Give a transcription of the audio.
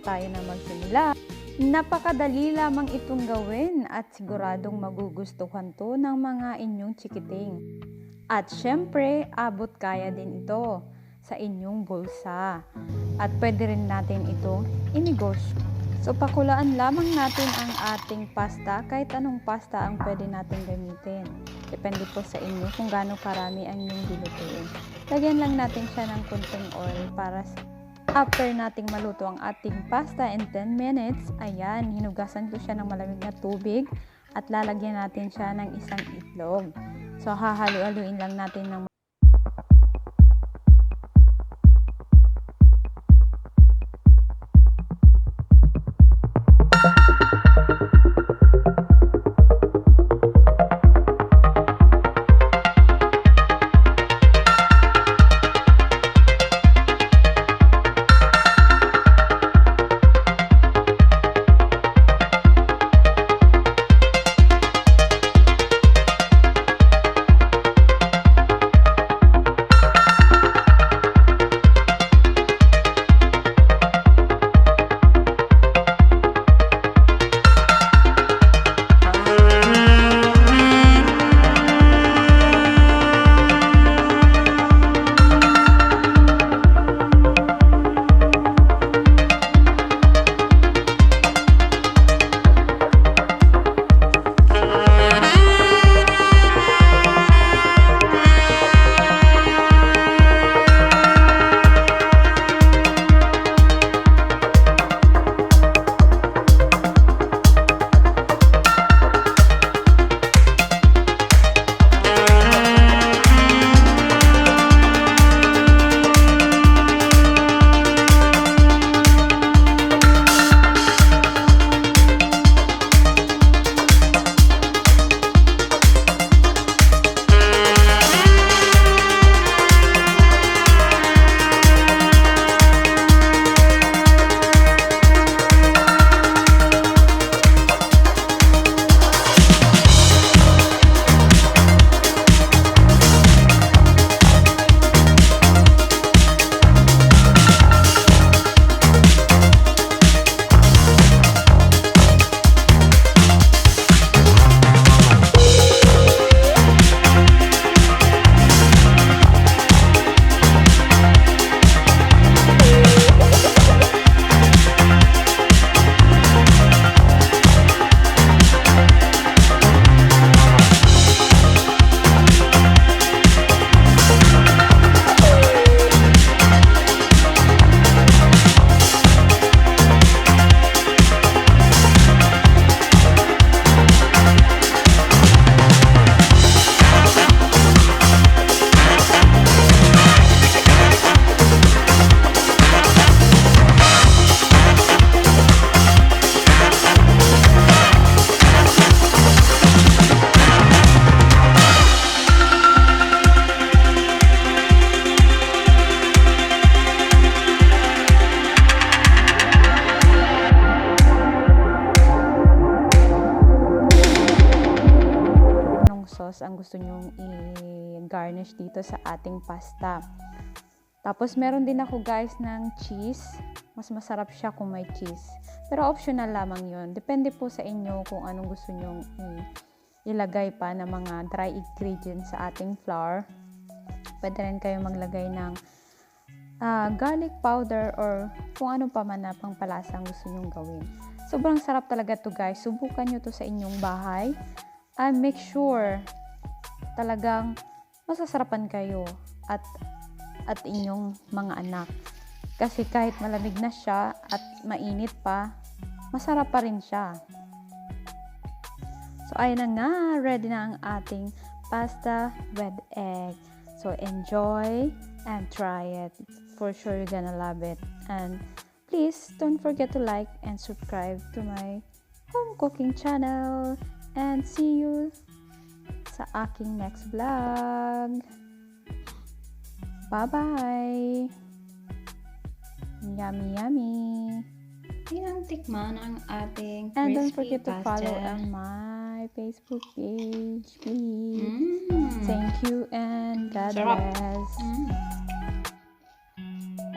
tayo na magsimula. Napakadali lamang itong gawin at siguradong magugustuhan to ng mga inyong chikiting. At syempre, abot kaya din ito sa inyong bulsa. At pwede rin natin ito inegosyo. So pakulaan lamang natin ang ating pasta, kahit anong pasta ang pwede natin gamitin. Depende po sa inyo kung gaano karami ang inyong lulutuin. Lagyan lang natin siya ng kunting oil para after nating maluto ang ating pasta in 10 minutes, ayan, hinugasan ko siya ng malamig na tubig at lalagyan natin siya ng isang itlog. So hahalo-haluin lang natin ng sauce ang gusto nyong i-garnish dito sa ating pasta. Tapos meron din ako guys ng cheese. Mas masarap siya kung may cheese. Pero optional lamang yun. Depende po sa inyo kung anong gusto nyong ilagay pa na mga dry ingredients sa ating flour. Pwede rin kayo maglagay ng garlic powder or kung ano pa man na pangpalasa ang gusto nyong gawin. Sobrang sarap talaga to guys. Subukan nyo to sa inyong bahay. And make sure talagang masasarapan kayo at inyong mga anak. Kasi kahit malamig na siya at mainit pa, masarap pa rin siya. So ayun na nga, ready na ang ating pasta with egg. So enjoy and try it. For sure you're gonna love it. And please don't forget to like and subscribe to my home cooking channel. And see you sa aking next vlog. Bye-bye! Yummy, yummy! Tinang tikman ang ating crispy And don't forget to pasta. follow on my Facebook page, please. Thank you and God Sarap. bless.